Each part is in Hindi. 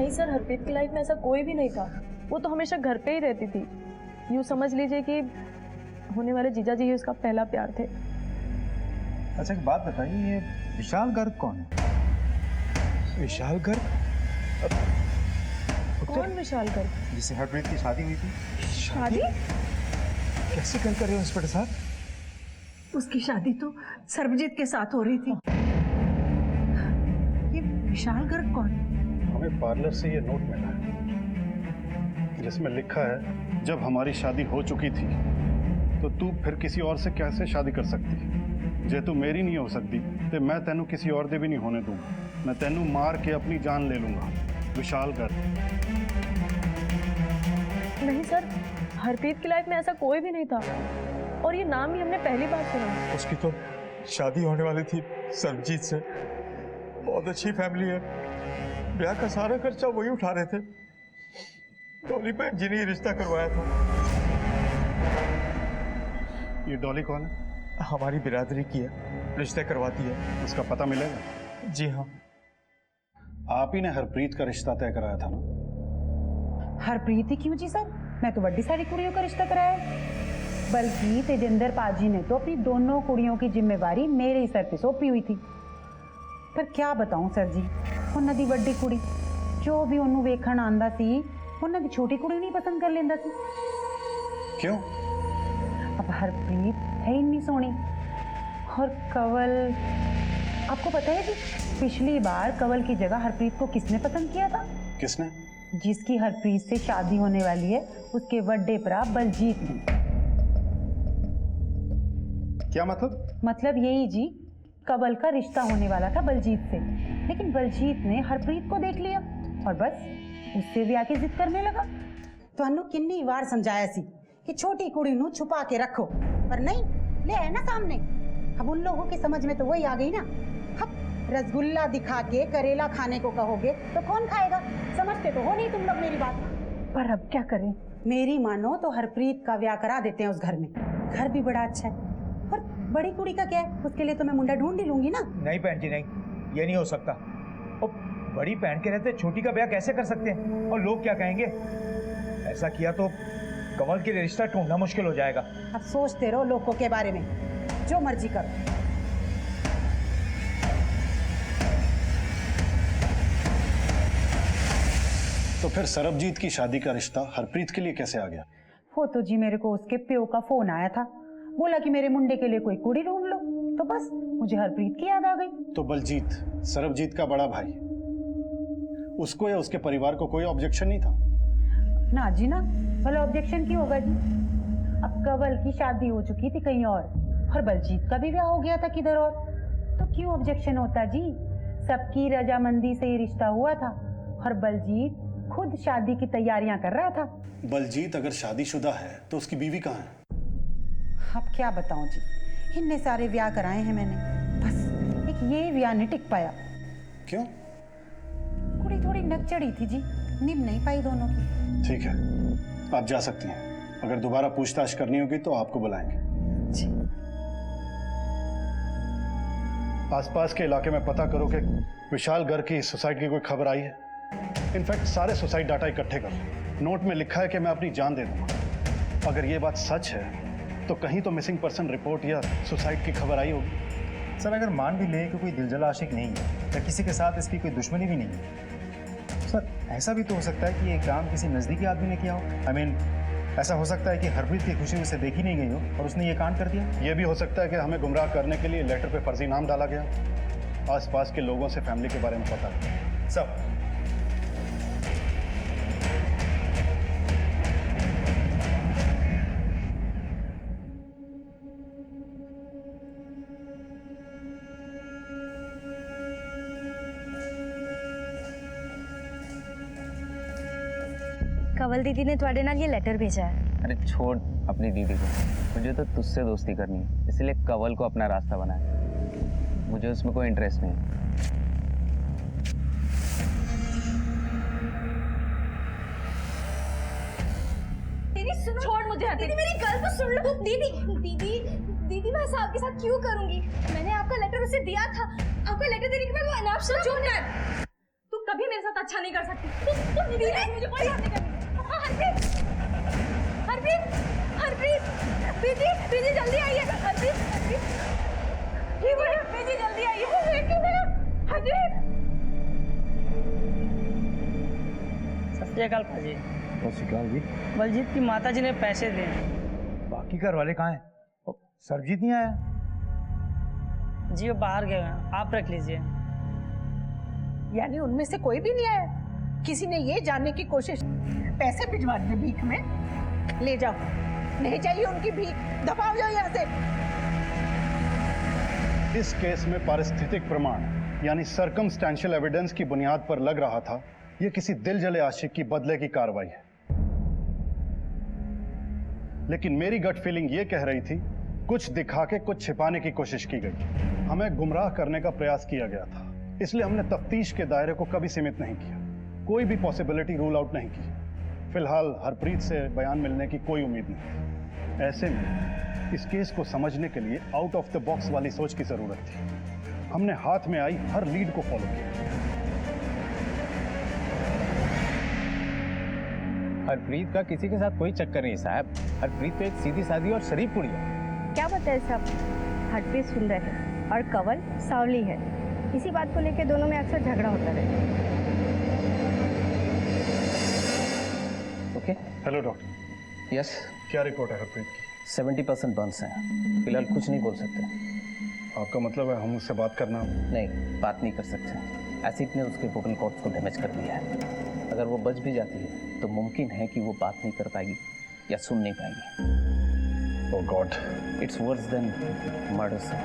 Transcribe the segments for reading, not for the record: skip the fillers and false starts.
नहीं सर, हरप्रीत की लाइफ में ऐसा कोई भी नहीं था। वो तो हमेशा घर पे ही रहती थी। यूँ समझ लीजिए कि होने वाले जीजा जी ही उसका पहला प्यार थे। अच्छा एक बात बताइए, ये विशाल गर्ग कौन है? विशाल गर्ग? कौन विशाल गर्ग? जिससे हरप्रीत की शादी हुई थी। शादी? कैसे कर रहे हो इंस्पेक्टर साहब? उसकी शादी तो सर्वजीत के साथ हो रही थी। ये विशाल गर्ग कौन है? हमें पार्लर से ये नोट मिला है जिसमें लिखा है, जब हमारी शादी हो चुकी थी तो तू फिर किसी और से कैसे शादी कर सकती? जे तू मेरी नहीं हो सकती तो मैं तेनू किसी और दे भी नहीं होने दूंगा। मैं तेनू मार के अपनी जान ले लूंगा। विशाल गर्ग। नहीं सर, हरप्रीत की लाइफ में ऐसा कोई भी नहीं था और ये नाम भी हमने पहली बार सुना। उसकी तो शादी होने वाली थी सर्वजीत से। बहुत अच्छी फैमिली है, ब्याह का सारा खर्चा वही उठा रहे थे। डॉली बहन जी ने ही रिश्ता करवाया था। ये डॉली कौन है? हमारी बिरादरी की है, रिश्ते करवाती है। उसका पता मिलेगा? जी हाँ। आप ही ने हरप्रीत का रिश्ता तय कराया था ना? हरप्रीत ही क्यों जी सर, मैं तो बड़ी सारी कुड़ियों का रिश्ता कराया है। बल्कि तेजिंदर पाजी ने तो अपनी दोनों कुड़ियों की जिम्मेवारी मेरे ही सर पे सौंपी हुई थी। पर क्या बताऊं सर जी, उन्हां दी बड़ी कुड़ी जो भी उन्होंने वेखण आंदा सी, उन्हां दी छोटी कुड़ी नहीं पसंद कर लेंदा सी। क्यों? अब हरप्रीत है इतनी सोहनी और कंवल, आपको पता है जी पिछली बार कंवल की जगह हरप्रीत को किसने पसंद किया था? किसने? जिसकी हरप्रीत से शादी होने वाली है, उसके बड़े भरा बलजीत ने। क्या मतलब? मतलब यही जी, कंवल का रिश्ता होने वाला था बलजीत से, लेकिन बलजीत ने हरप्रीत को देख लिया और बस उससे भी आके जिद करने लगा। ਤੁਹਾਨੂੰ किन्नी बार समझाया सी कि छोटी कुड़ी नू छुपा के रखो, पर नहीं, ले आए ना सामने। अब उन लोगों की समझ में तो वही आ गई ना। अब रसगुल्ला दिखा के करेला खाने को कहोगे तो कौन खाएगा? समझते तो हो नहीं तुम लोग मेरी बात। पर अब क्या करें? मेरी मानो तो हरप्रीत का ब्याह करा देते हैं उस घर में। घर भी बड़ा अच्छा है, और बड़ी कुड़ी का क्या है, उसके लिए तो मैं मुंडा ढूंढ ही लूंगी ना। नहीं बहन जी नहीं, ये नहीं हो सकता। और बड़ी बहन के रहते छोटी का ब्याह कैसे कर सकते हैं? और लोग क्या कहेंगे? ऐसा किया तो कमल के लिए रिश्ता ढूंढना मुश्किल हो जाएगा। अब सोचते रहो लोगों के बारे में, जो मर्जी करो। तो फिर सरबजीत की शादी का रिश्ता हरप्रीत के लिए कैसे आ गया? वो तो जी मेरे को उसके प्यो का फोन आया था, बोला कि मेरे मुंडे के लिए कोई कुड़ी ढूंढ लो, तो बस मुझे हरप्रीत की याद आ गई। तो बलजीत, सरबजीत का बड़ा भाई, उसको या उसके परिवार को कोई ऑब्जेक्शन नहीं था? ना जी ना, भला ऑब्जेक्शन क्यों होगा जी? अब कंवल की शादी हो चुकी थी कहीं और बलजीत का भी ब्याह हो गया था किधर और, तो क्यों ऑब्जेक्शन होता जी? सबकी रजामंदी से ही रिश्ता हुआ था और बलजीत खुद शादी की तैयारियां कर रहा था। बलजीत अगर शादीशुदा है तो उसकी बीवी कहाँ है? अब क्या बताऊं जी, इतने सारे ब्याह कराए हैं मैंने, बस एक ये ब्याह नहीं टिक पाया। क्यों? कुड़ी थोड़ी नक चढ़ी थी जी, निभ नहीं पाई दोनों की। ठीक है, आप जा सकती हैं। अगर दोबारा पूछताछ करनी होगी तो आपको बुलाएंगे। जी। आसपास के इलाके में पता करो कि विशाल गर्ग की सुसाइड की कोई खबर आई है। इनफैक्ट सारे सुसाइड डाटा इकट्ठे करो। नोट में लिखा है कि मैं अपनी जान दे दूंगा। अगर ये बात सच है तो कहीं तो मिसिंग पर्सन रिपोर्ट या सुसाइड की खबर आई होगी। सर अगर मान भी ले कि कोई दिलजला आशिक नहीं है या किसी के साथ इसकी कोई दुश्मनी भी नहीं है, सर ऐसा भी तो हो सकता है कि ये काम किसी नज़दीकी आदमी ने किया हो। आई मीन ऐसा हो सकता है कि हरप्रीत की खुशी उसे देखी नहीं गई हो और उसने ये कांड कर दिया। यह भी हो सकता है कि हमें गुमराह करने के लिए लेटर पे फर्जी नाम डाला गया। आसपास के लोगों से फैमिली के बारे में पता है सब। कंवल दीदी ने तुम्हारे नाल ये लेटर भेजा है। अरे छोड़ अपनी दीदी को, मुझे तो तुझसे दोस्ती करनी है, इसलिए कंवल को अपना रास्ता बनाया। मुझे उसमें कोई इंटरेस्ट नहीं है। दीदी सुनो, छोड़ मुझे। दीदी मेरी गल तो सुन लो। दीदी दीदी दीदी मैं ऐसा आपके साथ क्यों करूंगी? मैंने आपका लेटर उसे दिया था। आपका लेटर देने के बाद वो अनाप शनाप। तू कभी मेरे साथ अच्छा नहीं कर सकती। तुम दीदी मुझे कोई बात नहीं करनी। हरप्रीत, हरप्रीत, हरप्रीत, दीदी दीदी जल्दी आइए। हरप्रीत, हरप्रीत, ये बोले दीदी जल्दी आइए। क्यों गया? हरप्रीत। सत श्री अकाल भाजी। जी बलजीत की माता जी ने पैसे दिए। बाकी घर वाले कहाँ हैं? सरजीत नहीं आया? जी वो बाहर गए हैं, आप रख लीजिए। यानी उनमें से कोई भी नहीं आया? किसी ने ये जानने की कोशिश, पैसे भिजवा दिए भीख में? ले जाओ, नहीं चाहिए उनकी भीख, दफा हो जाओ यहाँ से। इस केस में पारिस्थितिक प्रमाण यानी सर्कमस्टेंशियल एविडेंस की बुनियाद पर लग रहा था यह किसी दिल जले आशिक की बदले की कार्रवाई है, लेकिन मेरी गट फीलिंग यह कह रही थी कुछ दिखा के कुछ छिपाने की कोशिश की गई, हमें गुमराह करने का प्रयास किया गया था। इसलिए हमने तफ्तीश के दायरे को कभी सीमित नहीं किया, कोई भी पॉसिबिलिटी रूल आउट नहीं की। फिलहाल हरप्रीत से बयान मिलने की कोई उम्मीद नहीं। ऐसे में इस केस को समझने के लिए आउट ऑफ द बॉक्स वाली सोच की जरूरत थी। हमने हाथ में आई हर लीड को फॉलो किया। हरप्रीत का किसी के साथ कोई चक्कर नहीं साहब। हरप्रीत तो एक सीधी सादी और शरीफ कुड़ी है। क्या बताए सब? हरप्रीत सुंदर है और कंवल सांवली है। इसी बात को लेकर दोनों में अक्सर झगड़ा होता रहता है। ओके। Hello doctor. यस। क्या रिपोर्ट है हरप्रीत की? 70% बर्न्स हैं। फिलहाल कुछ नहीं बोल सकते। आपका मतलब है हम उससे बात करना? नहीं, बात नहीं कर सकते। एसिड ने उसके वोकल कॉर्ड्स को डैमेज कर दिया है। अगर वो बच भी जाती है तो मुमकिन है कि वो बात नहीं कर पाएगी या सुन नहीं पाएगी। Oh God, it's worse than murder sir.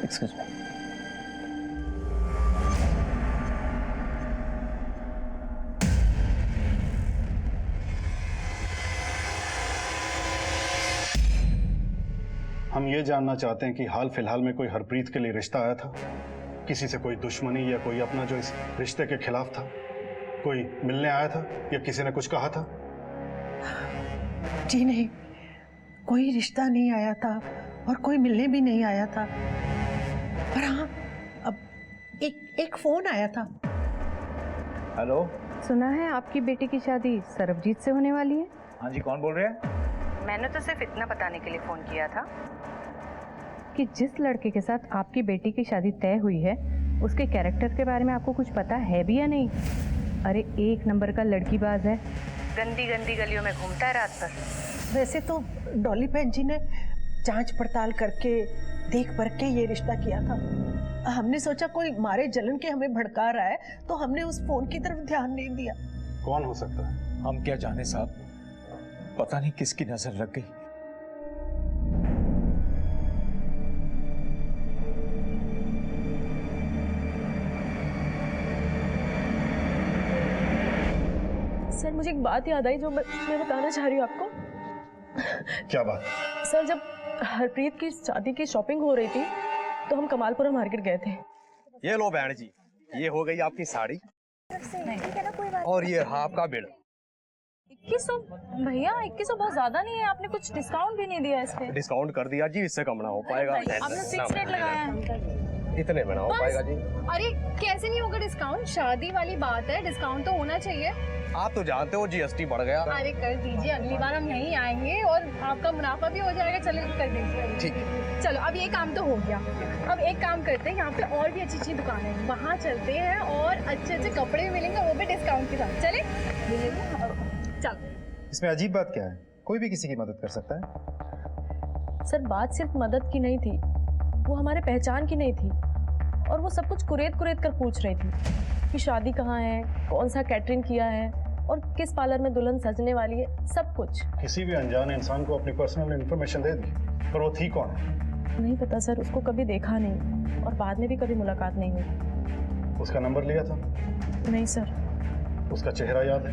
Excuse me. हम ये जानना चाहते हैं कि हाल फिलहाल में कोई हरप्रीत के लिए रिश्ता आया था? किसी से कोई दुश्मनी या कोई अपना जो इस रिश्ते के खिलाफ था? कोई मिलने आया था या किसी ने कुछ कहा था? जी नहीं, कोई रिश्ता नहीं आया था और कोई मिलने भी नहीं आया था। पर हाँ, अब एक फोन आया था। हेलो। सुना है आपकी बेटी की शादी सरबजीत से होने वाली है? हाँ जी, कौन बोल रहे हैं? मैंने तो सिर्फ इतना बताने के लिए फोन किया था कि जिस लड़के के साथ आपकी बेटी की शादी तय हुई है उसके कैरेक्टर के बारे में आपको कुछ पता है भी या नहीं? अरे एक नंबर का लड़कीबाज है, गंदी गंदी गलियों में घूमता है रात भर। वैसे तो डॉली बहन जी ने जांच पड़ताल करके देख परख के ये रिश्ता किया था। हमने सोचा कोई मारे जलन के हमें भड़का रहा है तो हमने उस फोन की तरफ ध्यान नहीं दिया। कौन हो सकता है? हम क्या जाने साहब, पता नहीं किसकी नजर लग गई। सर मुझे एक बात याद आई जो मैं बताना चाह रही हूँ आपको। क्या बात? सर जब हरप्रीत की शादी की शॉपिंग हो रही थी तो हम कमालपुरा मार्केट गए थे। ये लो बहन जी, ये हो गई आपकी साड़ी और ये रहा आपका बिल। 2100 भैया, 2100 बहुत ज्यादा नहीं है? आपने कुछ डिस्काउंट भी नहीं दिया इस पे। डिस्काउंट कर दिया जी, इससे कम ना हो पाएगा। आपने फिक्स रेट लगाया है। इतने में ना हो पाएगा जी। अरे कैसे नहीं होगा डिस्काउंट? शादी वाली बात है, डिस्काउंट तो होना चाहिए। आप तो जानते हो जीएसटी बढ़ गया। अरे कर दीजिए, अगली बार हम यहीं आएंगे और आपका मुनाफा भी हो जाएगा। चलो कर दीजिए। ठीक है। चलो अब ये काम तो हो गया। अब एक काम करते हैं, यहाँ पे और भी अच्छी अच्छी दुकानें हैं, वहाँ चलते हैं और अच्छे अच्छे कपड़े भी मिलेंगे, वो भी डिस्काउंट के साथ। चले चलो। इसमें अजीब बात क्या है? कोई भी किसी की मदद कर सकता है। सर बात सिर्फ मदद की नहीं थी, वो हमारे पहचान की नहीं थी और वो सब कुछ कुरेद कुरेद कर पूछ रही थी कि शादी कहाँ है, कौन सा कैटरिंग किया है और किस पार्लर में दुल्हन सजने वाली है, सब कुछ। किसी भी अनजान इंसान को अपनी पर्सनल इंफॉर्मेशन दे दी, पर वो थी कौन? नहीं पता सर, उसको कभी देखा नहीं और बाद में भी कभी मुलाकात नहीं हुई। उसका नंबर लिया था? नहीं सर। उसका चेहरा याद है?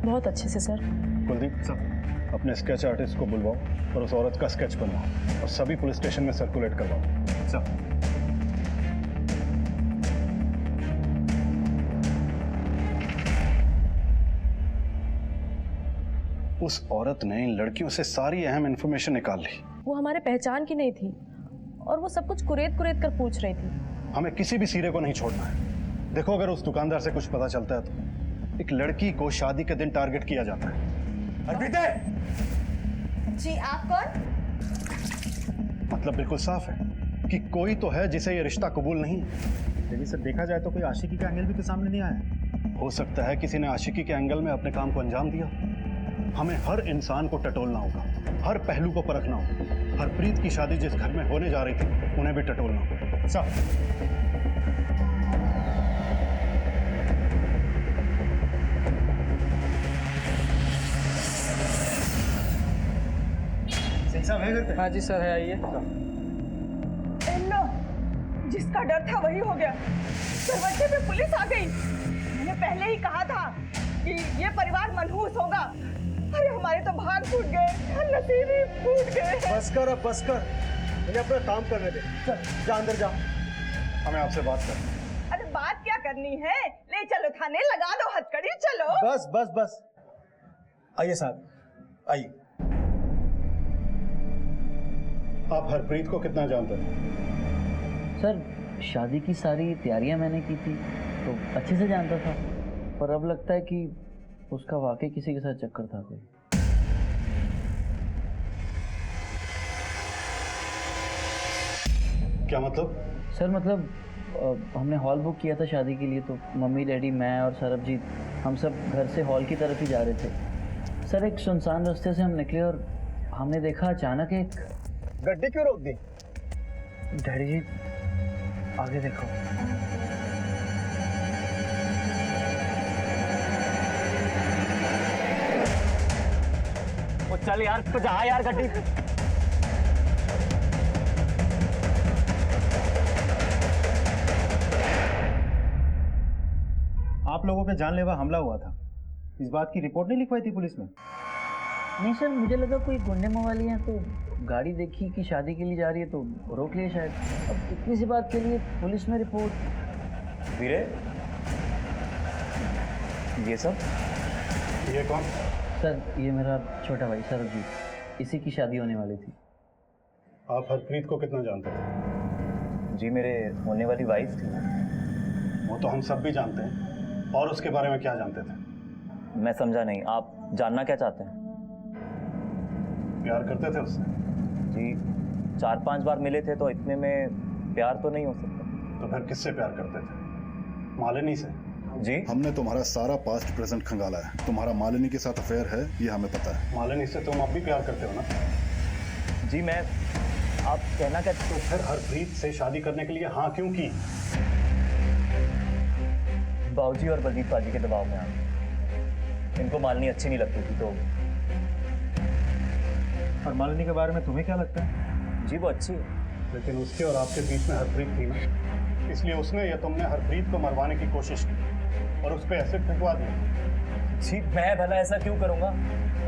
बहुत अच्छे से सर। कुलदीप सर, अपने स्केच आर्टिस्ट को बुलवाओ और उस औरत का स्केच बनवाओ और सभी पुलिस स्टेशन में सर्कुलेट करवाओ। सर उस औरत ने इन लड़कियों से सारी अहम इंफॉर्मेशन निकाल ली। वो हमारे पहचान की नहीं थी और वो सब कुछ कुरेद कुरेद कर पूछ रही थी। हमें किसी भी सिरे को नहीं छोड़ना है। देखो, अगर उस दुकानदार से कुछ पता चलता है तो एक लड़की को शादी के दिन टारगेट किया जाता है। अर्पिता! जी आप कौन? मतलब बिल्कुल साफ है कि कोई तो है जिसे ये रिश्ता कबूल नहीं है। लेकिन सर देखा जाए तो कोई आशिकी का एंगल भी तो सामने नहीं आया। हो सकता है किसी ने आशिकी के एंगल में अपने काम को अंजाम दिया। हमें हर इंसान को टटोलना होगा, हर पहलू को परखना होगा। हरप्रीत की शादी जिस घर में होने जा रही थी उन्हें भी टटोलना होगा। सर सिंह साहब है घर पे? हाँ जी सर है, आइए। लो, जिसका डर था वही हो गया। दरवाजे पे पुलिस आ गई। मैंने पहले ही कहा था कि ये परिवार मनहूस होगा। अरे हमारे तो भाग फूट गए, नसीब ही फूट गए। बस कर, अब बस कर, मुझे अपना काम करने दे। चल जा अंदर जा। हमें आपसे बात करनी है। अरे बात क्या करनी है? ले चलो थाने, लगा दो हथकड़ी, चलो। बस बस बस, आइए साहब, आइए। आप हरप्रीत को कितना जानते थे? सर शादी की सारी तैयारियां मैंने की थी तो अच्छे से जानता था, पर अब लगता है कि उसका वाकई किसी के साथ चक्कर था कोई। क्या मतलब? सर मतलब हमने हॉल बुक किया था शादी के लिए, तो मम्मी डैडी मैं और सरबजीत हम सब घर से हॉल की तरफ ही जा रहे थे। सर एक सुनसान रास्ते से हम निकले और हमने देखा अचानक एक गड्डी क्यों रोक दी? डैडी जी आगे देखो। वो चल यार, तो जा यार गड्डी। आप लोगों पे जानलेवा हमला हुआ था, इस बात की रिपोर्ट नहीं लिखवाई थी पुलिस में? नहीं सर, मुझे लगा कोई गुंडे मवाली हैं तो गाड़ी देखी कि शादी के लिए जा रही है तो रोक लिया शायद। अब इतनी सी बात के लिए पुलिस में रिपोर्ट। वीरे, ये सब? ये कौन? सर ये मेरा छोटा भाई सरबजीत, इसी की शादी होने वाली थी। आप हरप्रीत को कितना जानते थे? जी मेरे होने वाली वाइफ थी। वो तो हम सब भी जानते हैं, और उसके बारे में क्या जानते थे? मैं समझा नहीं, आप जानना क्या चाहते हैं? प्यार करते थे उससे? जी 4-5 बार मिले थे, तो इतने में प्यार तो नहीं हो सकता। तो फिर किससे प्यार करते थे? मालिनी से? जी हमने तुम्हारा सारा पास्ट प्रेजेंट खंगाला है। तुम्हारा मालिनी के साथ अफेयर है, ये हमें पता है। मालिनी से तुम अब भी प्यार करते हो ना? जी मैं, आप कहना क्या? तो फिर हरप्रीत से शादी करने के लिए हाँ क्यों की? बाबूजी और बलजीत पाजी के दबाव में आ गए। इनको मालनी अच्छी नहीं लगती थी तो। और मालिनी के बारे में तुम्हें क्या लगता है? जी वो अच्छी है। लेकिन उसके और आपके बीच में हरप्रीत थी ना, इसलिए उसने या तुमने हरप्रीत को मरवाने की कोशिश की और उस पर एसिड फेंकवा दिया। जी मैं भला ऐसा क्यों करूँगा,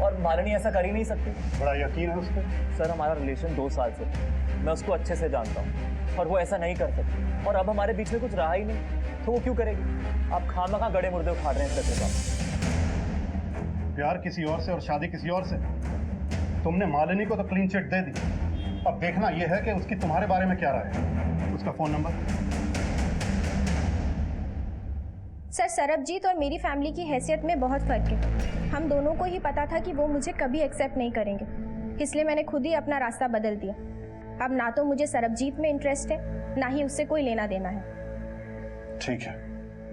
और मालिनी ऐसा कर ही नहीं सकती। बड़ा यकीन है उस पर? सर हमारा रिलेशन 2 साल से, मैं उसको अच्छे से जानता हूँ और वो ऐसा नहीं कर सकती। और अब हमारे बीच में कुछ रहा ही नहीं तो वो क्यों करेगी? आप खामखा गड़े मुर्दे उखाड़ रहे हैं इस तरह। प्यार किसी और से और शादी किसी और से। तुमने मालिनी को तो क्लीन चिट दे दी, अब देखना यह है कि उसकी तुम्हारे बारे में क्या राय है। उसका फोन नंबर? सर सरबजीत और मेरी फैमिली की हैसियत में बहुत फ़र्क है। हम दोनों को ही पता था कि वो मुझे कभी एक्सेप्ट नहीं करेंगे, इसलिए मैंने खुद ही अपना रास्ता बदल दिया। अब ना तो मुझे सरबजीत में इंटरेस्ट है, ना ही उससे कोई लेना देना है। ठीक है,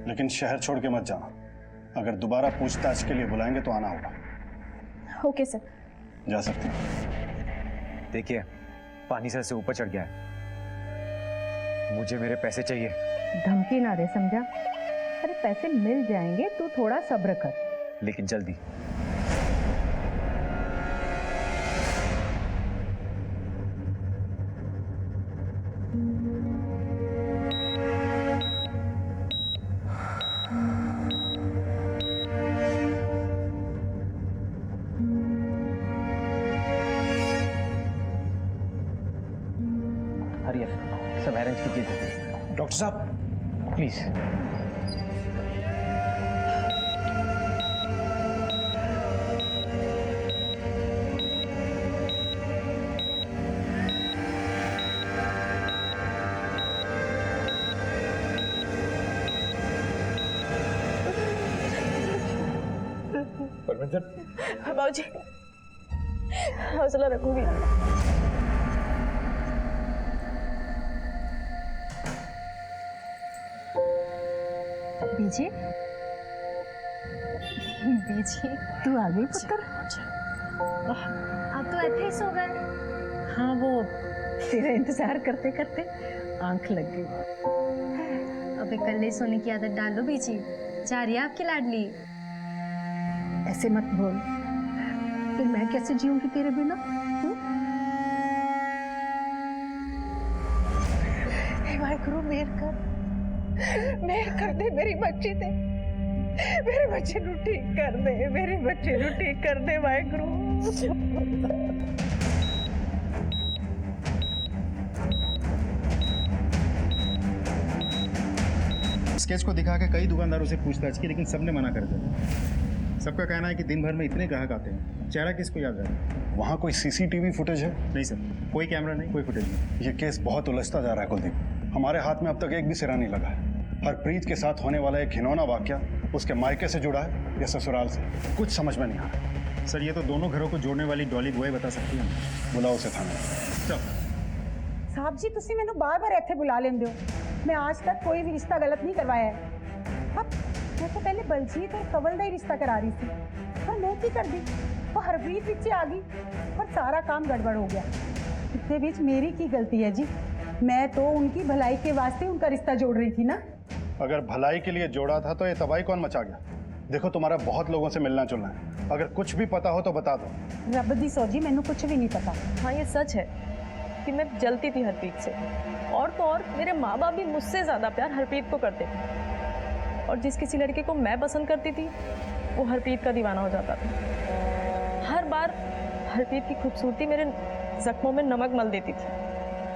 लेकिन शहर छोड़ के मत जाना। अगर दोबारा पूछताछ के लिए बुलाएंगे तो आना होगा। Okay sir. जा सकते हैं। देखिए पानी सर से ऊपर चढ़ गया है, मुझे मेरे पैसे चाहिए। धमकी ना दे, समझा? अरे पैसे मिल जाएंगे, तू थोड़ा सब्र कर। लेकिन जल्दी। हरियर सब अरेंज कीजिए डॉक्टर साहब प्लीज। परमिंदर बाबूजी हौसला रखोगी। बीजी बीजी तू आ गई पुत्र। अब तो ऐसे ही सो गए। हाँ वो तेरा इंतजार करते करते आंख लग गई। अब इकल्ले सोने की आदत डाल लो बीजी, जा रही है आपकी लाडली। ऐसे मत बोल, फिर मैं कैसे जीऊंगी तेरे बिना? हे वाहिगुरु मेहर कर दे मेरी बच्ची ते, मेरे बच्चे नु ठीक कर दे, मेरे बच्चे नु ठीक कर दे वाहिगुरु। स्केच को दिखा के कई दुकानदारों से पूछताछ की, लेकिन सबने मना कर दिया। सबका कहना है कि दिन भर में इतने ग्राहक आते हैं, चेहरा किसको याद रहे। वहाँ कोई सीसीटीवी फुटेज है? नहीं सर, कोई कैमरा नहीं, कोई फुटेज नहीं। ये केस बहुत उलझता जा रहा है कुलदीप। हमारे हाथ में अब तक एक भी सिरा नहीं लगा है। हरप्रीत के साथ होने वाला एक घिनौना वाकया उसके मायके से जुड़ा है या ससुराल से, कुछ समझ में नहीं आ रहा। सर ये तो दोनों घरों को जोड़ने वाली डॉली बुआई बता सकती है। बुलाओ उसे थाने। चल साहब जी तुसी मैनू बार-बार ਇੱਥੇ बुला लेंदे हो। मैं आज तक कोई भी रिश्ता गलत नहीं करवाया है। अब मैं तो पहले बलजीत और कवल का ही रिश्ता करा रही थी, पर मैं की कर दी, वो हरप्रीत पीछे आ गई और सारा काम गड़बड़ हो गया। इतने बीच मेरी की गलती है जी? मैं तो उनकी भलाई के वास्ते उनका रिश्ता जोड़ रही थी ना। अगर भलाई के लिए जोड़ा था तो ये तबाही कौन मचा गया? देखो तुम्हारा बहुत लोगों से मिलना जुलना है, अगर कुछ भी पता हो तो बता दो। रब दी सौजी मैनू कुछ भी नहीं पता। हाँ ये सच है कि मैं जलती थी हरप्रीत से, और तो और मेरे माँ बाप भी मुझसे ज़्यादा प्यार हरप्रीत को करते थे, और जिस किसी लड़के को मैं पसंद करती थी वो हरप्रीत का दीवाना हो जाता था। हर बार हरप्रीत की खूबसूरती मेरे जख्मों में नमक मल देती थी।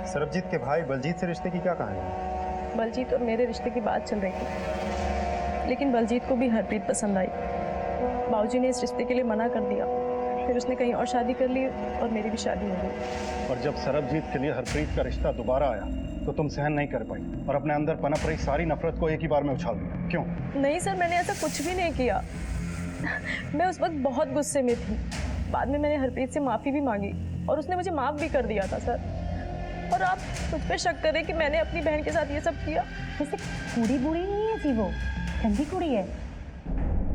सरबजीत के भाई बलजीत से रिश्ते की क्या कहानी है? बलजीत और मेरे रिश्ते की बात चल रही थी, लेकिन बलजीत को भी हरप्रीत पसंद आई। बाबूजी ने इस रिश्ते के लिए मना कर दिया, फिर उसने कहीं और शादी कर ली और मेरी भी शादी हो गई। और जब सरबजीत के लिए हरप्रीत का रिश्ता दोबारा आया तो तुम सहन नहीं कर पाई और अपने अंदर पनप रही सारी नफरत को एक ही बार में उछाल दिया। क्यों? नहीं सर, मैंने ऐसा कुछ भी नहीं किया। मैं उस वक्त बहुत गुस्से में थी। बाद में मैंने हरप्रीत से माफ़ी भी मांगी और उसने मुझे माफ़ भी कर दिया था सर। और आप मुझ पर शक करें कि मैंने अपनी बहन के साथ ये सब किया। वैसे कुड़ी बुरी नहीं है जी, वो ठंडी कुड़ी है,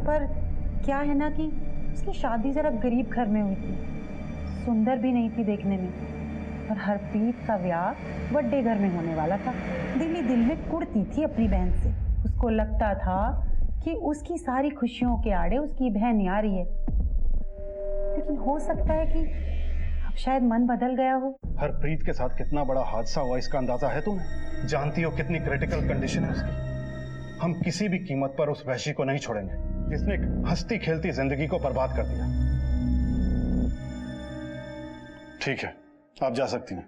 पर क्या है ना कि उसकी शादी जरा गरीब घर में हुई थी, सुंदर भी नहीं थी देखने में, और हरप्रीत का ब्याह बड़े घर में होने वाला था। दिल ही दिल में कुड़ती थी अपनी बहन से। उसको लगता था कि उसकी सारी खुशियों के आड़े उसकी बहन आ रही है, लेकिन हो सकता है कि अब शायद मन बदल गया हो। हरप्रीत के साथ कितना बड़ा हादसा हुआ इसका अंदाजा है तुम्हें? जानती हो कितनी क्रिटिकल कंडीशन है उसकी। हम किसी भी कीमत पर उस वहशी को नहीं छोड़ेंगे जिसने एक हंसती खेलती जिंदगी को बर्बाद कर दिया। ठीक है, आप जा सकती हैं।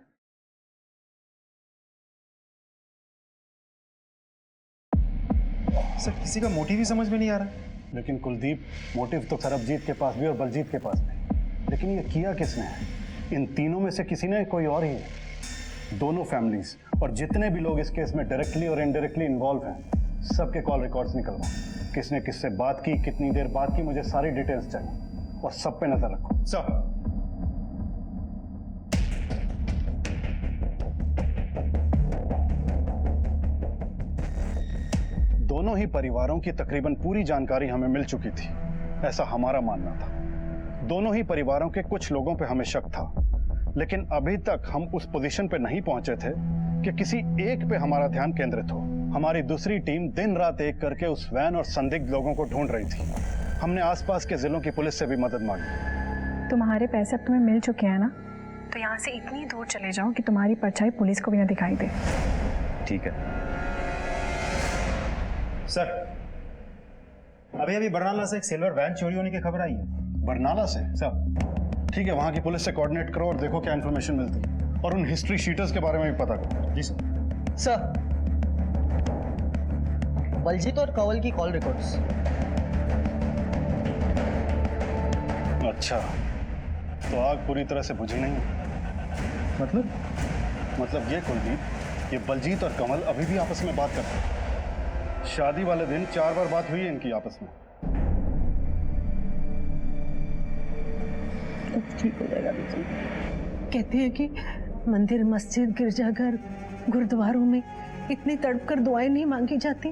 सर किसी का मोटिव ही समझ में नहीं आ रहा। लेकिन कुलदीप, मोटिव तो सरबजीत के पास भी और बलजीत के पास भी, लेकिन ये किया किसने है? इन तीनों में से किसी ने, कोई और ही है। दोनों फैमिलीज और जितने भी लोग इस केस में डायरेक्टली और इनडायरेक्टली इन्वॉल्व हैं, सबके कॉल रिकॉर्ड्स निकलवाओ। किसने किससे बात की, कितनी देर बात की, मुझे सारी डिटेल्स चाहिए और सब पे नजर रखो। सब दोनों ही परिवारों की तकरीबन पूरी जानकारी हमें मिल चुकी थी, ऐसा हमारा मानना था। दोनों ही परिवारों के कुछ लोगों पे हमें शक था, लेकिन अभी तक हम उस पोजीशन पे नहीं पहुंचे थे कि किसी एक पे हमारा ध्यान केंद्रित हो। हमारी दूसरी टीम दिन रात एक करके उस वैन और संदिग्ध लोगों को ढूंढ रही थी। हमने आसपास के जिलों की पुलिस से भी मदद मांगी। तुम्हारे पैसे अब तुम्हें मिल चुके हैं ना, तो यहाँ से इतनी दूर चले जाओ कि तुम्हारी परछाई पुलिस को भी ना दिखाई दे। ठीक है सर, अभी बरनाला से एक सिल्वर वैन चोरी होने की खबर आई है। बरनाला से? सर ठीक है, वहां की पुलिस से कोऑर्डिनेट करो और देखो क्या इन्फॉर्मेशन मिलती है, और उन हिस्ट्री शीटर्स के बारे में भी पता करो। जी सर। सर, बलजीत और कंवल की कॉल रिकॉर्ड्स। अच्छा, तो आग पूरी तरह से बुझी नहीं है। मतलब ये कुलदीप, ये बलजीत और कंवल अभी भी आपस में बात करते हैं। शादी वाले दिन 4 बार बात हुई है इनकी आपस में। सब ठीक हो जाएगा बीजी। कहते हैं कि मंदिर, मस्जिद, गिरजाघर, गुरुद्वारों में इतनी तड़प कर दुआएं नहीं मांगी जाती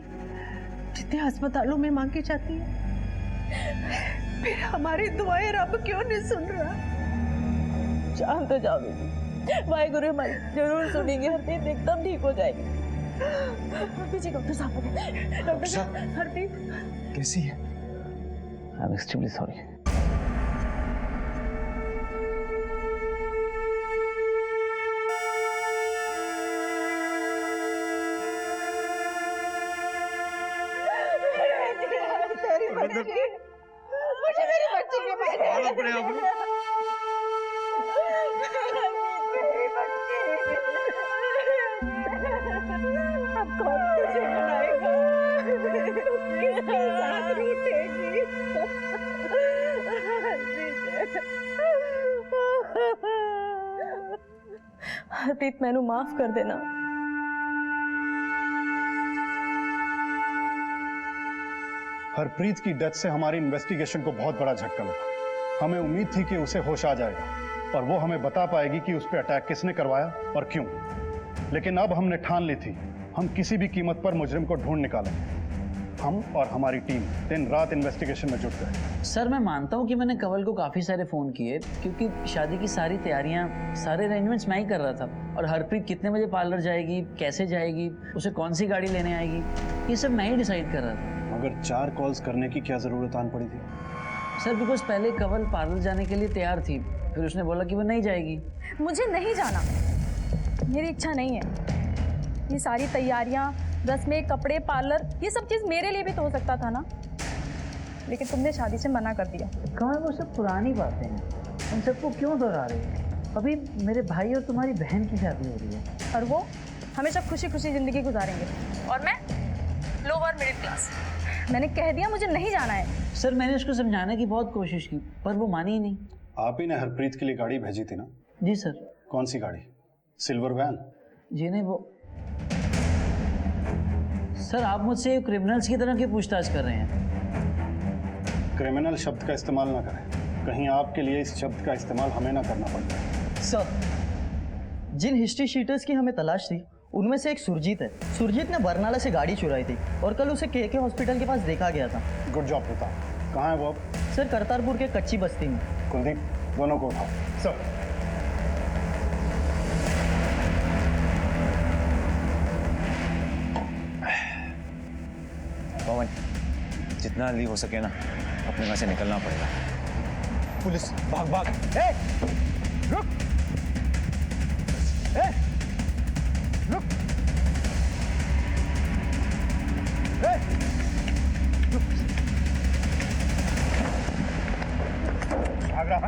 जितने अस्पतालों में मांगी जाती है। फिर हमारी दुआएं रब क्यों नहीं सुन रहा? शांत हो जाओ बेटी, वाहेगुरु हमारी जरूर सुनेंगे, हरप्रीत एकदम ठीक हो जाएगी। पीछे डॉक्टर साहब आ गए। डॉक्टर साहब, हरप्रीत कैसी है? I am extremely sorry. मुझे मेरी बच्ची के बारे अब कौन तुझे बनाएगा? किसके साथ रूठेगी? हरप्रीत मैनू माफ कर देना। हरप्रीत की डेथ से हमारी इन्वेस्टिगेशन को बहुत बड़ा झटका लगा। हमें उम्मीद थी कि उसे होश आ जाएगा और वो हमें बता पाएगी कि उस पर अटैक किसने करवाया और क्यों। लेकिन अब हमने ठान ली थी, हम किसी भी कीमत पर मुजरिम को ढूंढ निकालेंगे। हम और हमारी टीम दिन रात इन्वेस्टिगेशन में जुट गए। सर मैं मानता हूँ कि मैंने कंवल को काफ़ी सारे फ़ोन किए, क्योंकि शादी की सारी तैयारियाँ, सारे अरेंजमेंट्स मैं ही कर रहा था। और हरप्रीत कितने बजे पार्लर जाएगी, कैसे जाएगी, उसे कौन सी गाड़ी लेने आएगी, ये सब मैं ही डिसाइड कर रहा था। मगर 4 कॉल्स करने की क्या ज़रूरत आन पड़ी थी? सर बिकॉज पहले कंवल पार्लर जाने के लिए तैयार थी, फिर उसने बोला कि वो नहीं जाएगी। मुझे नहीं जाना, मेरी इच्छा नहीं है। ये सारी तैयारियां, रस्में, कपड़े, पार्लर, ये सब चीज़ मेरे लिए भी तो हो सकता था ना, लेकिन तुमने शादी से मना कर दिया। कंवल वो सब पुरानी बातें हैं, उन सबको क्यों दोहरा रही है? अभी मेरे भाई और तुम्हारी बहन की शादी हो रही है और वो हमेशा खुशी खुशी ज़िंदगी गुजारेंगे और मैं लोअर मिडिल क्लास। मैंने कह दिया मुझे नहीं जाना है। सर मैंने उसको समझाने की बहुत कोशिश की पर वो मानी ही नहीं। आप ही ने हरप्रीत के लिए गाड़ी भेजी थी ना? जी सर। कौन सी गाड़ी? Silver van? जी नहीं, वो सर आप मुझसे क्रिमिनल्स की तरह क्यों पूछताछ कर रहे हैं? क्रिमिनल शब्द का इस्तेमाल ना करें, कहीं आपके लिए इस शब्द का इस्तेमाल हमें ना करना पड़ता। सर, जिन हिस्ट्री शीटर्स की हमें तलाश थी उनमें से एक सुरजीत है। सुरजीत ने बरनाला से गाड़ी चुराई थी और कल उसे के हॉस्पिटल के पास देखा गया था। Good job Pratap. कहाँ है वो अब? सर करतारपुर के कच्ची बस्ती में। कुलदीप, दोनों को उठाओ। सर पवन, जितना जल्दी हो सके ना अपने घर से निकलना पड़ेगा। पुलिस, भाग भाग। ए, रुक। ए, रुक। ए, रुक। भाग रहा।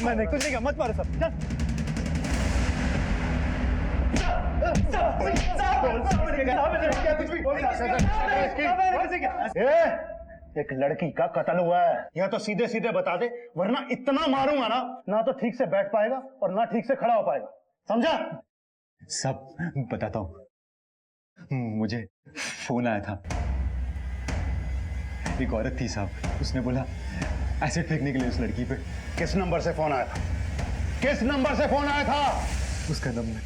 मैंने कुछ नहीं कहा, मत मारो सब। चल। एक लड़की का कत्ल हुआ है, यह तो सीधे सीधे बता दे, वरना इतना मारूंगा ना, ना तो ठीक से बैठ पाएगा और ना ठीक से खड़ा हो पाएगा, समझा? सब बताता हूँ। मुझे फोन आया था, एक औरत थी साहब, उसने बोला एसिड फेंकने के लिए उस लड़की पे। किस नंबर से फोन आया था? किस नंबर से फोन आया था? उसका नंबर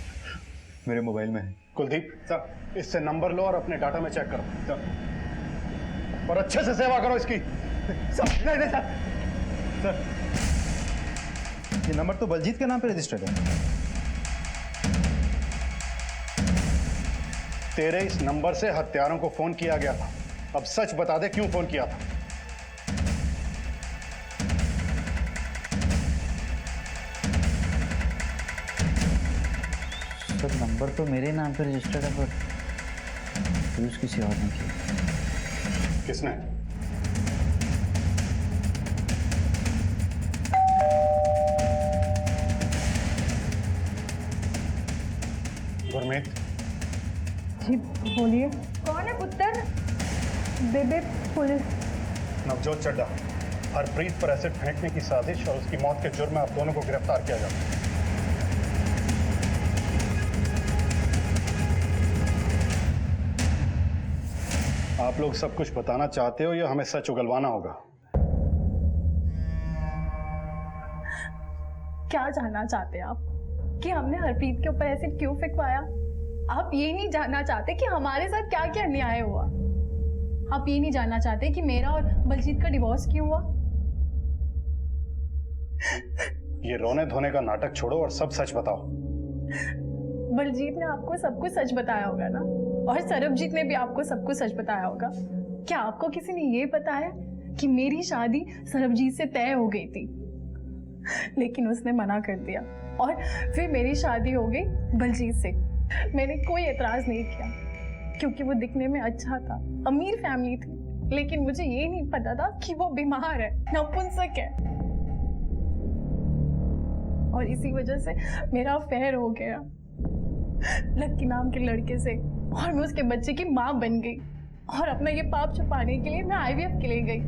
मेरे मोबाइल में है। कुलदीप सर, इससे नंबर लो और अपने डाटा में चेक करो सर, और अच्छे से सेवा करो इसकी। सर नहीं सर, ये नंबर तो बलजीत के नाम पे रजिस्टर्ड है। तेरे इस नंबर से हत्यारों को फोन किया गया था, अब सच बता दे क्यों फोन किया था? सर नंबर तो मेरे नाम पे रजिस्टर्ड है पर यूज किसी और ने किया। किसने? गुरमीत। जी बोलिए। कौन है पुत्र? बेबे पुलिस। नवजोत चड्ढा, हरप्रीत पर एसिड फेंकने की साजिश और उसकी मौत के जुर्म में आप दोनों को गिरफ्तार किया जाता है। आप लोग सब कुछ बताना चाहते हो या हमें सच उगलवाना होगा? क्या जानना चाहते हैं आप कि हमने हरप्रीत के ऊपर एसिड क्यों फेंकवाया? आप ये नहीं जानना चाहते कि हमारे साथ क्या क्या अन्याय हुआ? आप ये नहीं जानना चाहते कि मेरा और बलजीत का डिवोर्स क्यों हुआ? ये रोने धोने का नाटक छोड़ो और सब सच बताओ। बलजीत ने आपको सब कुछ सच बताया होगा ना, और सरबजीत ने भी आपको सब कुछ सच बताया होगा। क्या आपको किसी ने ये बताया कि मेरी शादी सरबजीत से तय हो गई थी, लेकिन उसने मना कर दिया और फिर मेरी शादी हो गई बलजीत से? मैंने कोई एतराज नहीं किया क्योंकि वो दिखने में अच्छा था, अमीर फैमिली थी, लेकिन मुझे ये नहीं पता था कि वो बीमार है, नपुंसक है, और इसी वजह से मेरा अफेयर हो गया लक्की नाम के लड़के से, और मैं उसके बच्चे की माँ बन गई। और अपना ये पाप छुपाने के लिए मैं IVF के लिए गई,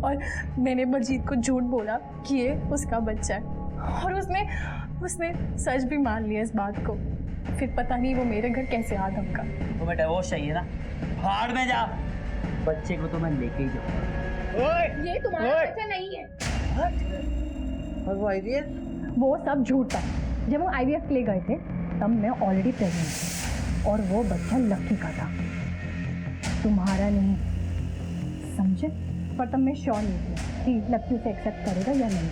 और मैंने बलजीत को झूठ बोला कि ये उसका बच्चा है, और उसने सच भी मान लिया इस बात को। फिर पता नहीं वो मेरे घर कैसे आ धमका। तुम्हें डिवोर्स चाहिए ना, भाड़ में जा, बच्चे को तो मैं लेके ही जाऊंगा। ये तुम्हारा बच्चा नहीं है। और वो IVF? वो सब झूठ था। जब हम IVF के लिए गए थे तब मैं ऑलरेडी प्रेग्नेंट थी, और वो बच्चा लक्की का था, तुम्हारा नहीं, समझे? पर तब मैं श्योर नहीं थी कि लक्की उसे एक्सेप्ट करेगा या नहीं।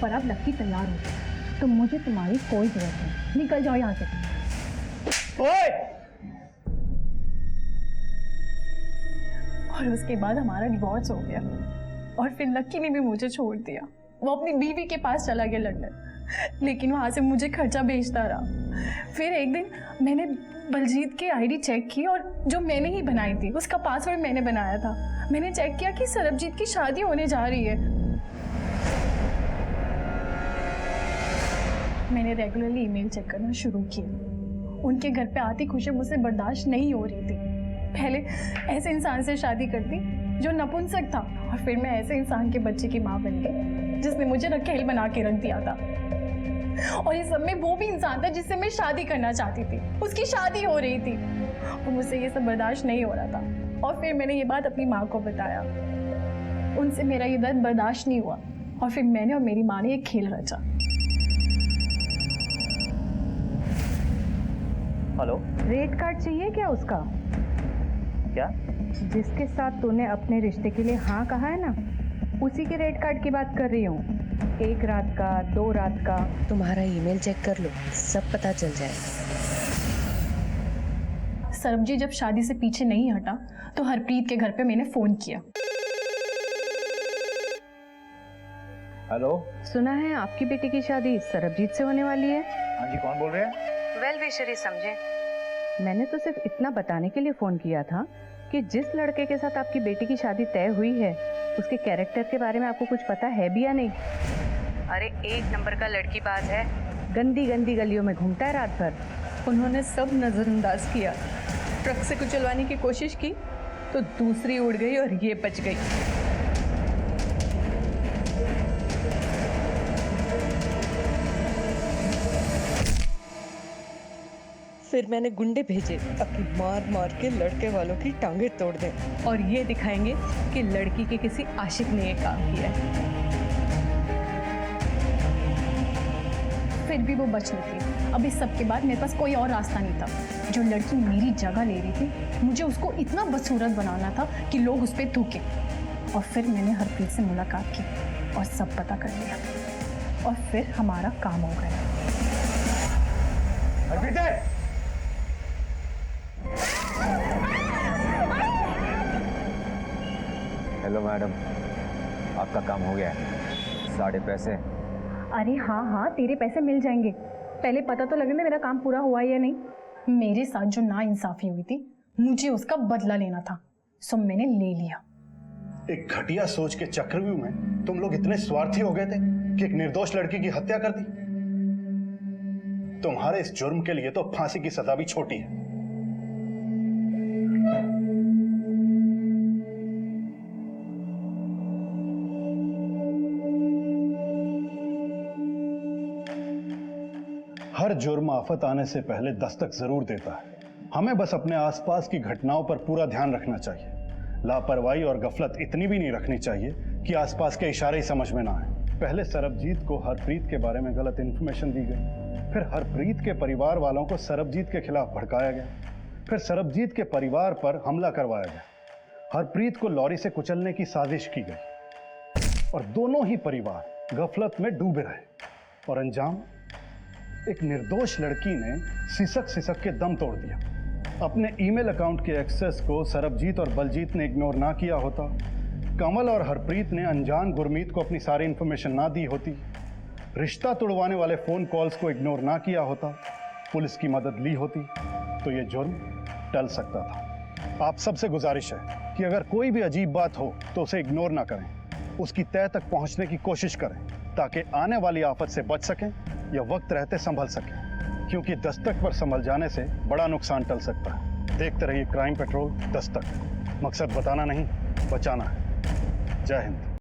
पर अब लक्की तैयार हो गया, तो मुझे तुम्हारी कोई जरूरत नहीं। निकल जाओ यहाँ से। और उसके बाद हमारा डिवोर्स हो गया, और फिर लक्की ने भी मुझे छोड़ दिया। वो अपनी बीवी के पास चला गया लंदन, लेकिन वहाँ से मुझे खर्चा भेजता रहा। फिर एक दिन मैंने बलजीत की ID चेक की, और जो मैंने ही बनाई थी, उसका पासवर्ड मैंने बनाया था। मैंने चेक किया कि सरबजीत की शादी होने जा रही है। मैंने रेगुलरली ईमेल चेक करना शुरू किया। उनके घर पे आती खुशी मुझसे बर्दाश्त नहीं हो रही थी। पहले ऐसे इंसान से शादी करती जो नपुंसक था, और फिर मैं ऐसे इंसान के बच्चे की माँ बन गई जिसने मुझे रखेल बना के रख दिया था। और इस सब में वो भी इंसान था जिससे मैं शादी करना चाहती थी, उसकी शादी हो रही थी, और मुझसे ये सब बर्दाश्त नहीं हो रहा था। और फिर मैंने ये बात अपनी माँ को बताया, उनसे मेरा ये दर्द बर्दाश्त नहीं हुआ, और फिर मैंने और मेरी माँ ने एक खेल रचा। हेलो, रेट कार्ड चाहिए क्या उसका? क्या? जिसके साथ तूने अपने रिश्ते के लिए हाँ कहा है ना, उसी के रेट कार्ड की बात कर रही हूँ। 1 रात का, 2 रात का। तुम्हारा ईमेल चेक कर लो, सब पता चल जाएगा। सरबजीत जब शादी से पीछे नहीं हटा तो हरप्रीत के घर पे मैंने फोन किया। हेलो, सुना है आपकी बेटी की शादी सरबजीत से होने वाली है। हाँ जी, कौन बोल रहे हैं? वेल विशर ही समझे। मैंने तो सिर्फ इतना बताने के लिए फोन किया था कि जिस लड़के के साथ आपकी बेटी की शादी तय हुई है, उसके कैरेक्टर के बारे में आपको कुछ पता है भी या नहीं? अरे 1 नंबर का लड़कीबाज है, गंदी गंदी गलियों में घूमता है रात भर। उन्होंने सब नजरअंदाज किया। ट्रक से कुचलवाने की कोशिश की तो दूसरी उड़ गई और ये बच गई। फिर मैंने गुंडे भेजे ताकि मार मार के लड़के वालों की टांगे तोड़ दें और ये दिखाएंगे कि लड़की के किसी आशिक ने ये काम किया है। फिर भी वो बच नहीं थी। अब इस सब के बाद मेरे पास कोई और रास्ता नहीं था। जो लड़की मेरी जगह ले रही थी, मुझे उसको इतना बदसूरत बनाना था कि लोग उस पर थूके। और फिर मैंने हरप्रीत से मुलाकात की और सब पता कर लिया, और फिर हमारा काम हो गया। हेलो मैडम, आपका काम हो गया है। 3.5 पैसे। अरे हाँ हाँ, तेरे पैसे मिल जाएंगे। पहले पता तो लगने दे मेरा काम पूरा हुआ या नहीं। मेरे साथ जो नाइंसाफी हुई थी, मुझे उसका बदला लेना था, सो मैंने ले लिया। एक घटिया सोच के चक्रव्यूह में तुम लोग इतने स्वार्थी हो गए थे कि एक निर्दोष लड़की की हत्या कर दी। तुम्हारे इस जुर्म के लिए तो फांसी की सजा भी छोटी है। हर जुर्म आफत आने से पहले दस्तक जरूर देता है। हमें बस अपने आसपास की घटनाओं पर पूरा ध्यान रखना चाहिए। लापरवाही और गफलत इतनी भी नहीं रखनी चाहिए कि आसपास के इशारे ही समझ में ना आए। पहले सरबजीत को हरप्रीत के बारे में गलत इन्फॉर्मेशन दी गई, फिर हरप्रीत के परिवार वालों को सरबजीत के खिलाफ भड़काया गया, फिर सरबजीत के परिवार पर हमला करवाया गया, हरप्रीत को लॉरी से कुचलने की साजिश की गई और दोनों ही परिवार गफलत में डूबे रहे और अंजाम एक निर्दोष लड़की ने सिसक सिसक के दम तोड़ दिया। अपने ईमेल अकाउंट के एक्सेस को सरबजीत और बलजीत ने इग्नोर ना किया होता, कमल और हरप्रीत ने अनजान गुरमीत को अपनी सारी इंफॉर्मेशन ना दी होती, रिश्ता तोड़वाने वाले फोन कॉल्स को इग्नोर ना किया होता, पुलिस की मदद ली होती, तो ये जुर्म टल सकता था। आप सबसे गुजारिश है कि अगर कोई भी अजीब बात हो तो उसे इग्नोर ना करें, उसकी तह तक पहुंचने की कोशिश करें ताकि आने वाली आफत से बच सकें या वक्त रहते संभल सकें, क्योंकि दस्तक पर संभल जाने से बड़ा नुकसान टल सकता है। देखते रहिए क्राइम पेट्रोल दस्तक। मकसद बताना नहीं, बचाना है। जय हिंद।